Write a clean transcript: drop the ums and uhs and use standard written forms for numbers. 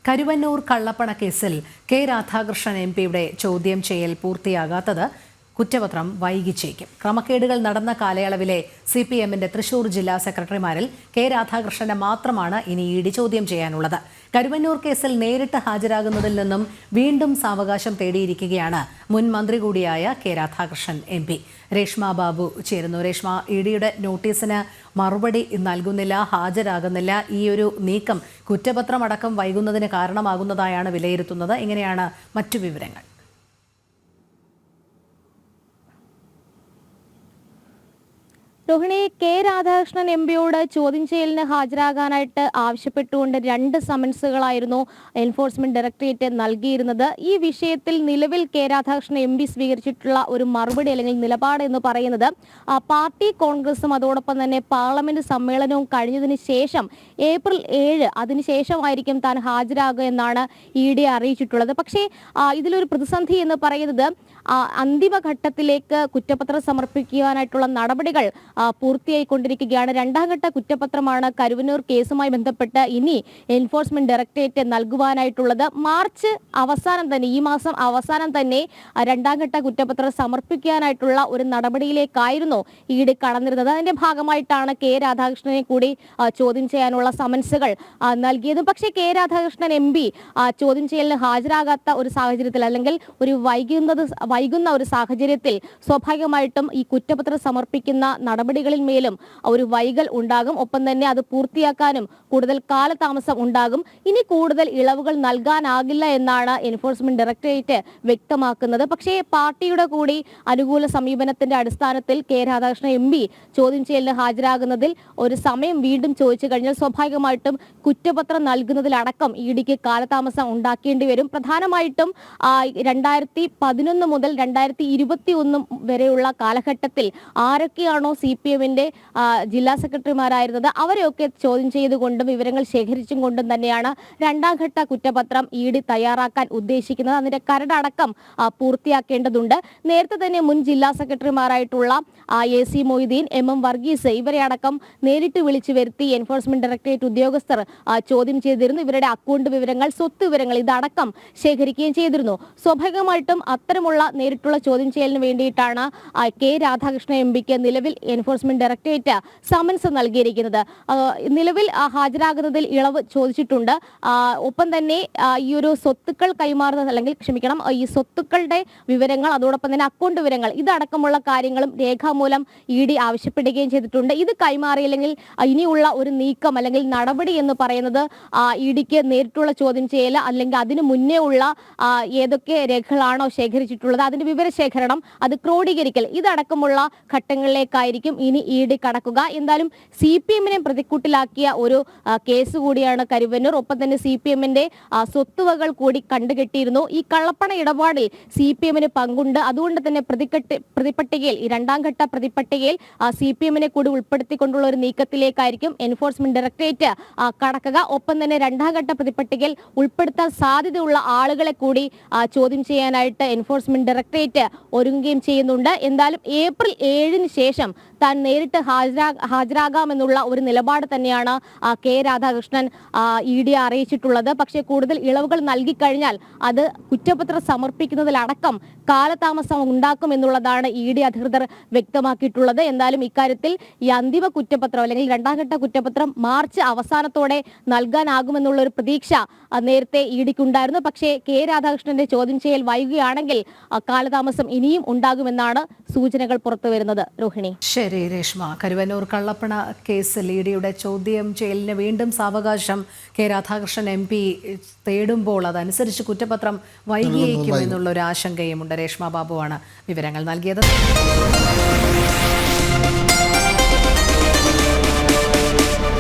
കരുവന്നൂർ കള്ളപ്പണ കേസിൽ കെ രാധാകൃഷ്ണൻ എംപിയുടെ ചോദ്യം ചെയ്യൽ പൂർത്തിയാകാത്തത് കുറ്റപത്രം വൈകിച്ചേക്കും. ക്രമക്കേടുകൾ നടന്ന കാലയളവിലെ CPMന്റെ തൃശൂർ ജില്ലാ സെക്രട്ടറിമാരിൽ കെ രാധാകൃഷ്ണനെ മാത്രമാണ് ഇനി ഇഡി ചോദ്യം ചെയ്യാനുള്ളത്. കരുവന്നൂർ കേസിൽ നേരിട്ട് ഹാജരാകുന്നതിൽ നിന്നും വീണ്ടും സാവകാശം തേടിയിരിക്കുകയാണ് മുൻ മന്ത്രി കൂടിയായ കെ രാധാകൃഷ്ണൻ MP. രേഷ്മ ബാബു ചേരുന്നു. രേഷ്മ, ഇഡിയുടെ നോട്ടീസിന് മറുപടി നൽകുന്നില്ല, ഹാജരാകുന്നില്ല. ഈ ഒരു നീക്കം കുറ്റപത്രമടക്കം വൈകുന്നതിന് കാരണമാകുന്നതായാണ് വിലയിരുത്തുന്നത്. എങ്ങനെയാണ് മറ്റു വിവരങ്ങൾ? രോഹിണി, കെ രാധാകൃഷ്ണൻ എംപിയോട് ചോദ്യം ചെയ്യലിന് ഹാജരാകാനായിട്ട് ആവശ്യപ്പെട്ടുകൊണ്ട് 2 സമൻസുകളായിരുന്നു എൻഫോഴ്സ്മെന്റ് ഡയറക്ടറേറ്റ് നൽകിയിരുന്നത്. ഈ വിഷയത്തിൽ നിലവിൽ കെ രാധാകൃഷ്ണൻ MP സ്വീകരിച്ചിട്ടുള്ള ഒരു മറുപടി അല്ലെങ്കിൽ നിലപാട് എന്ന് പറയുന്നത് പാർട്ടി കോൺഗ്രസും അതോടൊപ്പം തന്നെ പാർലമെന്റ് സമ്മേളനവും കഴിഞ്ഞതിന് ശേഷം ഏപ്രിൽ 7 അതിനുശേഷമായിരിക്കും താൻ ഹാജരാകുക എന്നാണ് ED അറിയിച്ചിട്ടുള്ളത്. പക്ഷേ ഇതിലൊരു പ്രതിസന്ധി എന്ന് പറയുന്നത് അന്തിമഘട്ടത്തിലേക്ക് കുറ്റപത്രം സമർപ്പിക്കുവാനായിട്ടുള്ള നടപടികൾ പൂർത്തിയായിക്കൊണ്ടിരിക്കുകയാണ്. 2ാം ഘട്ട കുറ്റപത്രമാണ് കരുവന്നൂർ കേസുമായി ബന്ധപ്പെട്ട് ഇനി എൻഫോഴ്സ്മെന്റ് ഡയറക്ടറേറ്റ് നൽകുവാനായിട്ടുള്ളത്. മാർച്ച് അവസാനം തന്നെ, ഈ മാസം അവസാനം തന്നെ 2ാം ഘട്ട കുറ്റപത്രം സമർപ്പിക്കാനായിട്ടുള്ള ഒരു നടപടിയിലേക്കായിരുന്നു ED കടന്നിരുന്നത്. അതിന്റെ ഭാഗമായിട്ടാണ് കെ രാധാകൃഷ്ണനെ കൂടി ചോദ്യം ചെയ്യാനുള്ള സമൻസുകൾ നൽകിയത്. പക്ഷേ കെ രാധാകൃഷ്ണൻ MP ചോദ്യം ചെയ്യലിന് ഹാജരാകാത്ത ഒരു സാഹചര്യത്തിൽ അല്ലെങ്കിൽ ഒരു വൈകുന്ന ഒരു സാഹചര്യത്തിൽ സ്വാഭാവികമായിട്ടും ഈ കുറ്റപത്രം സമർപ്പിക്കുന്ന നടപടികളിൽ മേലും ഒരു വൈകൽ ഉണ്ടാകും. ഒപ്പം തന്നെ അത് പൂർത്തിയാക്കാനും കൂടുതൽ കാലതാമസം ഉണ്ടാകും. ഇനി കൂടുതൽ ഇളവുകൾ നൽകാനാകില്ല എന്നാണ് എൻഫോഴ്സ്മെന്റ് ഡയറക്ടറേറ്റ് വ്യക്തമാക്കുന്നത്. പക്ഷേ പാർട്ടിയുടെ കൂടി അനുകൂല സമീപനത്തിന്റെ അടിസ്ഥാനത്തിൽ കെ രാധാകൃഷ്ണൻ MP ചോദ്യം ചെയ്യലിന് ഹാജരാകുന്നതിൽ ഒരു സമയം വീണ്ടും ചോദിച്ചു കഴിഞ്ഞാൽ സ്വാഭാവികമായിട്ടും കുറ്റപത്രം നൽകുന്നതിലടക്കം EDക്ക് കാലതാമസം ഉണ്ടാക്കേണ്ടി വരും. പ്രധാനമായിട്ടും 2011 മുതൽ 2021 വരെയുള്ള കാലഘട്ടത്തിൽ ആരൊക്കെയാണോ CPMന്റെ ജില്ലാ സെക്രട്ടറിമാരായിരുന്നത് അവരെയൊക്കെ ചോദ്യം ചെയ്തുകൊണ്ടും വിവരങ്ങൾ ശേഖരിച്ചും കൊണ്ടും തന്നെയാണ് 2ാം ഘട്ട കുറ്റപത്രം ED തയ്യാറാക്കാൻ ഉദ്ദേശിക്കുന്നത്. അതിന്റെ കരടടക്കം പൂർത്തിയാക്കേണ്ടതുണ്ട്. നേരത്തെ തന്നെ മുൻ ജില്ലാ സെക്രട്ടറിമാരായിട്ടുള്ള AC മൊയ്തീൻ, MM വർഗീസ് ഇവരെ അടക്കം നേരിട്ട് വിളിച്ചു വരുത്തി എൻഫോഴ്സ്മെന്റ് ഡയറക്ടറേറ്റ് ഉദ്യോഗസ്ഥർ ചോദ്യം ചെയ്തിരുന്നു. ഇവരുടെ അക്കൗണ്ട് വിവരങ്ങൾ, സ്വത്ത് വിവരങ്ങൾ ഇതടക്കം ശേഖരിക്കുകയും ചെയ്തിരുന്നു. സ്വാഭാവികമായിട്ടും അത്തരമുള്ള നേരിട്ടുള്ള ചോദ്യം ചെയ്യലിന് വേണ്ടിയിട്ടാണ് കെ രാധാകൃഷ്ണൻ MPക്ക് നിലവിൽ എൻഫോഴ്സ്മെന്റ് ഡയറക്ടറേറ്റ് സമൻസ് നൽകിയിരിക്കുന്നത്. നിലവിൽ ഹാജരാകുന്നതിൽ ഇളവ് ചോദിച്ചിട്ടുണ്ട്. ഒപ്പം തന്നെ ഈ ഒരു സ്വത്തുക്കൾ കൈമാറുന്നത് അല്ലെങ്കിൽ ഈ സ്വത്തുക്കളുടെ വിവരങ്ങൾ അതോടൊപ്പം തന്നെ അക്കൗണ്ട് വിവരങ്ങൾ ഇതടക്കമുള്ള കാര്യങ്ങളും രേഖാമൂലം ED ആവശ്യപ്പെടുകയും ചെയ്തിട്ടുണ്ട്. ഇത് കൈമാറിയില്ലെങ്കിൽ ഇനിയുള്ള ഒരു നീക്കം അല്ലെങ്കിൽ നടപടി എന്ന് പറയുന്നത് EDക്ക് നേരിട്ടുള്ള ചോദ്യം ചെയ്യൽ അല്ലെങ്കിൽ അതിനു മുന്നേ ഉള്ള ഏതൊക്കെ രേഖകളാണോ ശേഖരിച്ചിട്ടുള്ളത് അതിന്റെ വിവരശേഖരണം, അത് ക്രോഡീകരിക്കൽ ഇതടക്കമുള്ള ഘട്ടങ്ങളിലേക്കായിരിക്കും ഇനി ED കടക്കുക. എന്തായാലും CPMനെ പ്രതിക്കൂട്ടിലാക്കിയ ഒരു കേസ് കൂടിയാണ് കരുവന്നൂർ. ഒപ്പം തന്നെ CPMന്റെ സ്വത്തുവകൾ കൂടി കണ്ടുകെട്ടിയിരുന്നു. ഈ കള്ളപ്പണ ഇടപാടിൽ CPMന് പങ്കുണ്ട്. അതുകൊണ്ട് തന്നെ പ്രതിപട്ടികയിൽ ഈ 2ാം ഘട്ട പ്രതിപട്ടികയിൽ CPMനെ കൂടി ഉൾപ്പെടുത്തിക്കൊണ്ടുള്ള ഒരു നീക്കത്തിലേക്കായിരിക്കും എൻഫോഴ്സ്മെന്റ് ഡയറക്ടറേറ്റ് കടക്കുക. ഒപ്പം തന്നെ 2ാം ഘട്ട പ്രതിപട്ടികയിൽ ഉൾപ്പെടുത്താൻ സാധ്യതയുള്ള ആളുകളെ കൂടി ചോദ്യം ചെയ്യാനായിട്ട് എൻഫോഴ്സ്മെന്റ് ഡയറക്ടറേറ്റ് ഒരുങ്ങുകയും ചെയ്യുന്നുണ്ട്. എന്തായാലും ഏപ്രിൽ 7 ശേഷം താൻ നേരിട്ട് ഹാജരാകാമെന്നുള്ള ഒരു നിലപാട് തന്നെയാണ് കെ രാധാകൃഷ്ണൻ ED അറിയിച്ചിട്ടുള്ളത്. പക്ഷേ കൂടുതൽ ഇളവുകൾ നൽകിക്കഴിഞ്ഞാൽ അത് കുറ്റപത്രം സമർപ്പിക്കുന്നതിലടക്കം കാലതാമസം ഉണ്ടാക്കും എന്നുള്ളതാണ് ED അധികൃതർ വ്യക്തമാക്കിയിട്ടുള്ളത്. എന്തായാലും ഇക്കാര്യത്തിൽ ഈ അന്തിമ കുറ്റപത്രം അല്ലെങ്കിൽ 2ാം ഘട്ട കുറ്റപത്രം മാർച്ച് അവസാനത്തോടെ നൽകാനാകുമെന്നുള്ള ഒരു പ്രതീക്ഷ നേരത്തെ EDക്ക് ഉണ്ടായിരുന്നു. പക്ഷേ കെ രാധാകൃഷ്ണന്റെ ചോദ്യം ചെയ്യൽ വൈകുകയാണെങ്കിൽ കാലതാമസം ഇനിയും ഉണ്ടാകുമെന്നാണ് സൂചനകൾ പുറത്തുവരുന്നത്. രോഹിണി. ശരി രേഷ്മ, കരുവന്നൂർ കള്ളപ്പണ കേസിൽ EDയുടെ ചോദ്യം ചെയ്യലിന് വീണ്ടും സാവകാശം കെ രാധാകൃഷ്ണൻ MP തേടുമ്പോൾ അതനുസരിച്ച് കുറ്റപത്രം വൈകിയേക്കും എന്നുള്ള ഒരു ആശങ്കയുമുണ്ട്. രേഷ്മ ബാബുവാണ് വിവരങ്ങൾ നൽകിയത്.